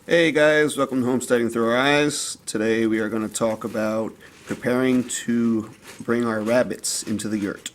Hey guys, welcome to Homesteading Through Our Eyes. Today we are going to talk about preparing to bring our rabbits into the yurt.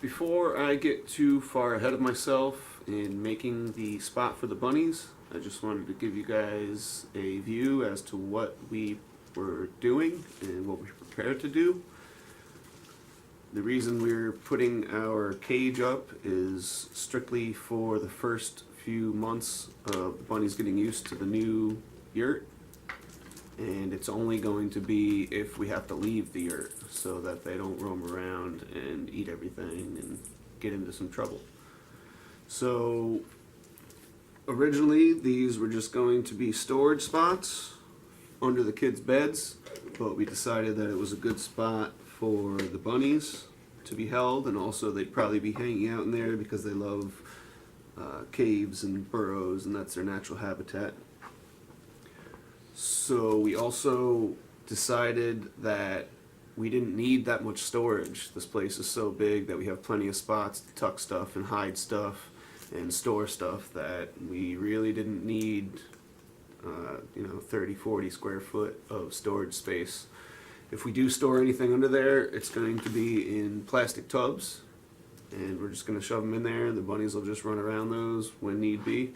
Before I get too far ahead of myself in making the spot for the bunnies, I just wanted to give you guys a view as to what we were doing and what we prepared to do. The reason we're putting our cage up is strictly for the first few months of the bunnies getting used to the new yurt. And it's only going to be if we have to leave the yurt so that they don't roam around and eat everything and get into some trouble. So originally these were just going to be storage spots under the kids' beds, but we decided that it was a good spot for the bunnies to be held, and also they'd probably be hanging out in there because they love caves and burrows, and that's their natural habitat. So we also decided that we didn't need that much storage. This place is so big that we have plenty of spots to tuck stuff and hide stuff and store stuff that we really didn't need 30, 40 square foot of storage space. If we do store anything under there, it's going to be in plastic tubs, and we're just going to shove them in there and the bunnies will just run around those when need be.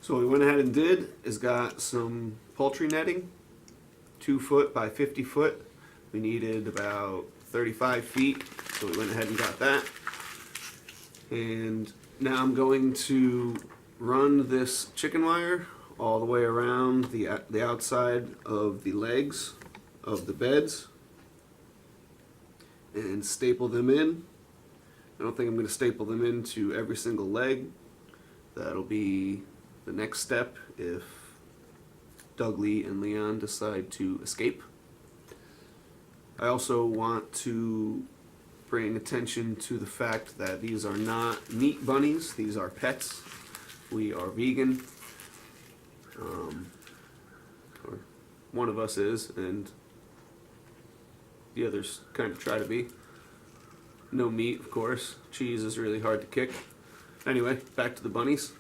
So what we went ahead and did is got some poultry netting, 2 foot by 50 foot. We needed about 35 feet, so we went ahead and got that. And now I'm going to run this chicken wire all the way around the outside of the legs of the beds and staple them in. I don't think I'm going to staple them into every single leg. That'll be the next step if Dougley and Leon decide to escape. I also want to bring attention to the fact that these are not meat bunnies, these are pets. We are vegan, or one of us is, and the others kind of try to be. No meat, of course. Cheese is really hard to kick. Anyway, back to the bunnies.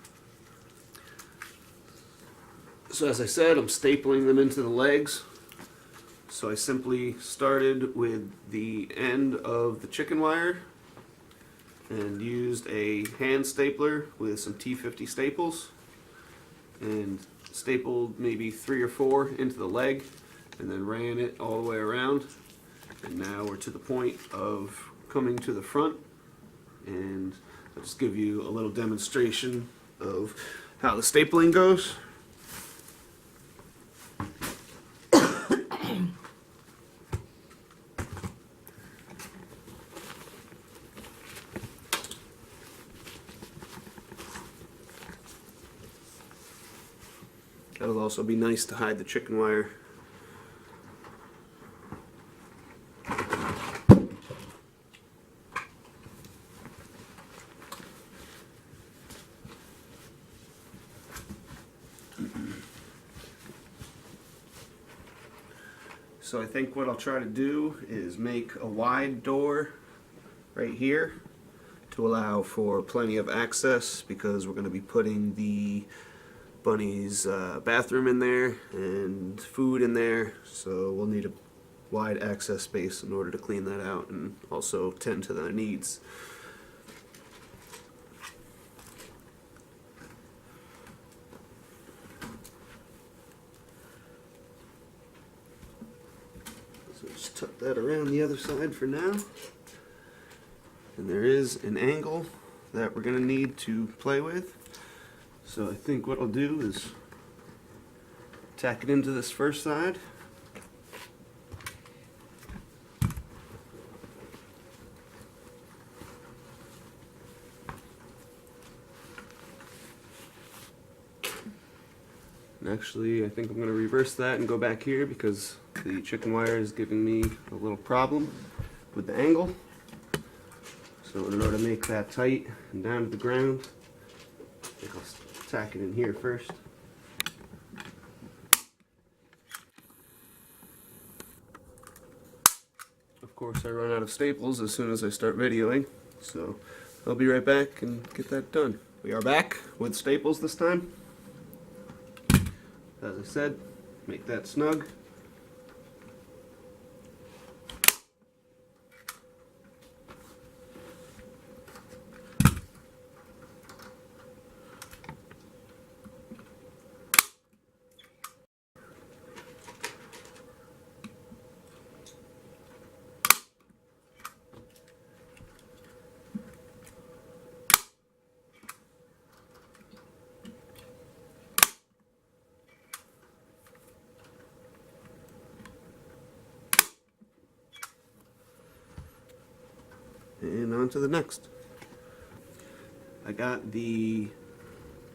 So as I said, I'm stapling them into the legs. So I simply started with the end of the chicken wire and used a hand stapler with some T50 staples and stapled maybe 3 or 4 into the leg and then ran it all the way around. And now we're to the point of coming to the front, and I'll just give you a little demonstration of how the stapling goes. That'll also be nice to hide the chicken wire. So I think what I'll try to do is make a wide door right here to allow for plenty of access, because we're going to be putting the bunny's bathroom in there and food in there, so we'll need a wide access space in order to clean that out and also tend to their needs. So just tuck that around the other side for now. And there is an angle that we're going to need to play with. So I think what I'll do is tack it into this first side. And actually, I think I'm going to reverse that and go back here because the chicken wire is giving me a little problem with the angle. So in order to make that tight and down to the ground, I think I'll tack it in here first. Of course, I run out of staples as soon as I start videoing, so I'll be right back and get that done. We are back with staples this time. As I said, make that snug. And on to the next. I got the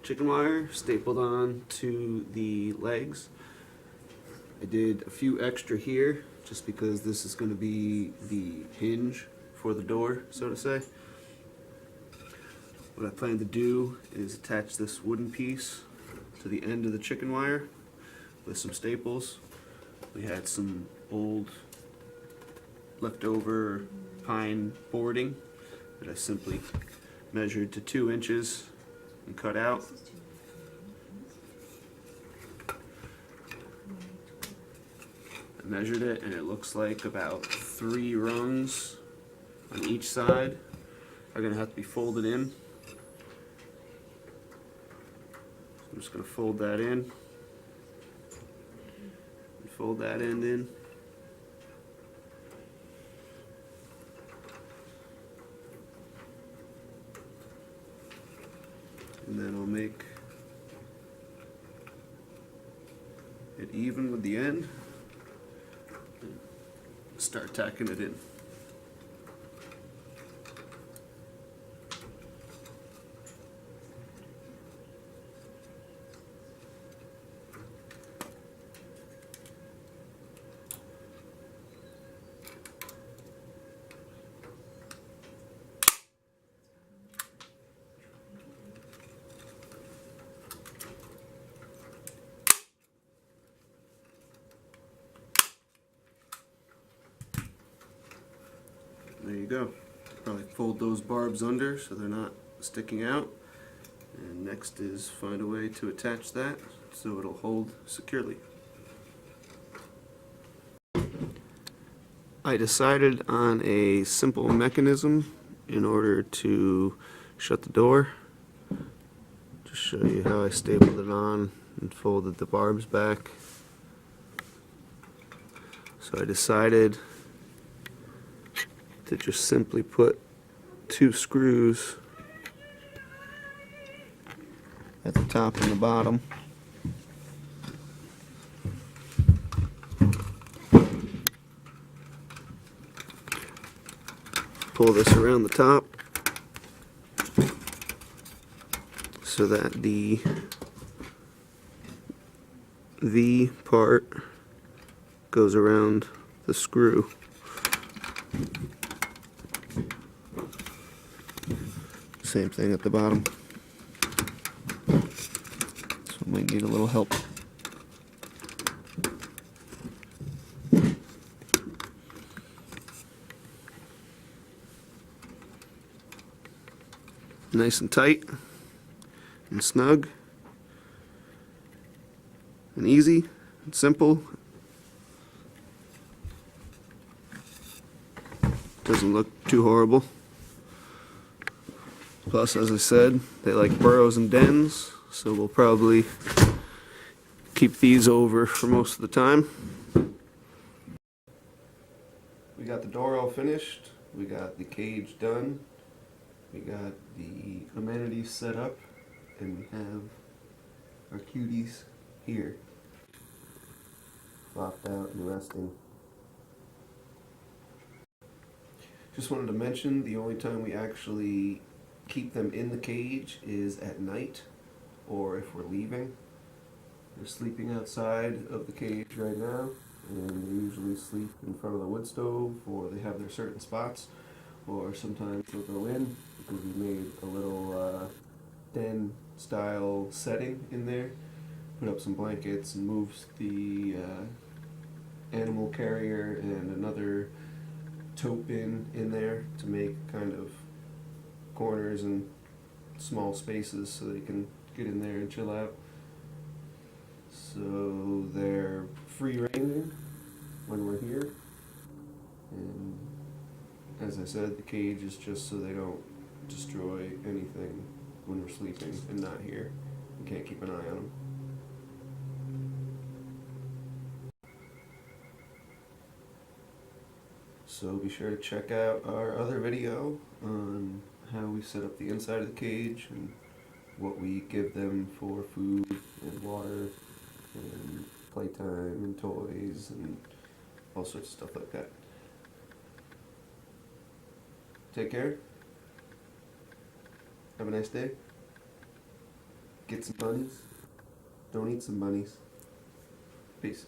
chicken wire stapled on to the legs. I did a few extra here just because this is going to be the hinge for the door, so to say. What I plan to do is attach this wooden piece to the end of the chicken wire with some staples. We had some old leftover pine boarding that I simply measured to 2 inches and cut out. I measured it and it looks like about 3 rungs on each side are going to have to be folded in. So I'm just going to fold that in and fold that end in. And then I'll make it even with the end and start tacking it in. There you go. Probably fold those barbs under so they're not sticking out. And next is find a way to attach that so it'll hold securely. I decided on a simple mechanism in order to shut the door. Just show you how I stapled it on and folded the barbs back. So I decided to just simply put 2 screws at the top and the bottom. Pull this around the top so that the V part goes around the screw. Same thing at the bottom. So we might need a little help. Nice and tight and snug and easy and simple. Doesn't look too horrible. Plus, as I said, they like burrows and dens, so we'll probably keep these over for most of the time. We got the door all finished. We got the cage done. We got the amenities set up, and we have our cuties here, flopped out and resting. Just wanted to mention the only time we actually keep them in the cage is at night or if we're leaving. They're sleeping outside of the cage right now, and they usually sleep in front of the wood stove, or they have their certain spots, or sometimes they'll go in because we made a little den style setting in there. Put up some blankets and moves the animal carrier and another tote bin in there to make kind of corners and small spaces so they can get in there and chill out. So they're free ranging when we're here, and as I said, the cage is just so they don't destroy anything when we're sleeping and not here. You can't keep an eye on them. So be sure to check out our other video on how we set up the inside of the cage and what we give them for food and water and playtime and toys and all sorts of stuff like that. Take care. Have a nice day. Get some bunnies. Don't eat some bunnies. Peace.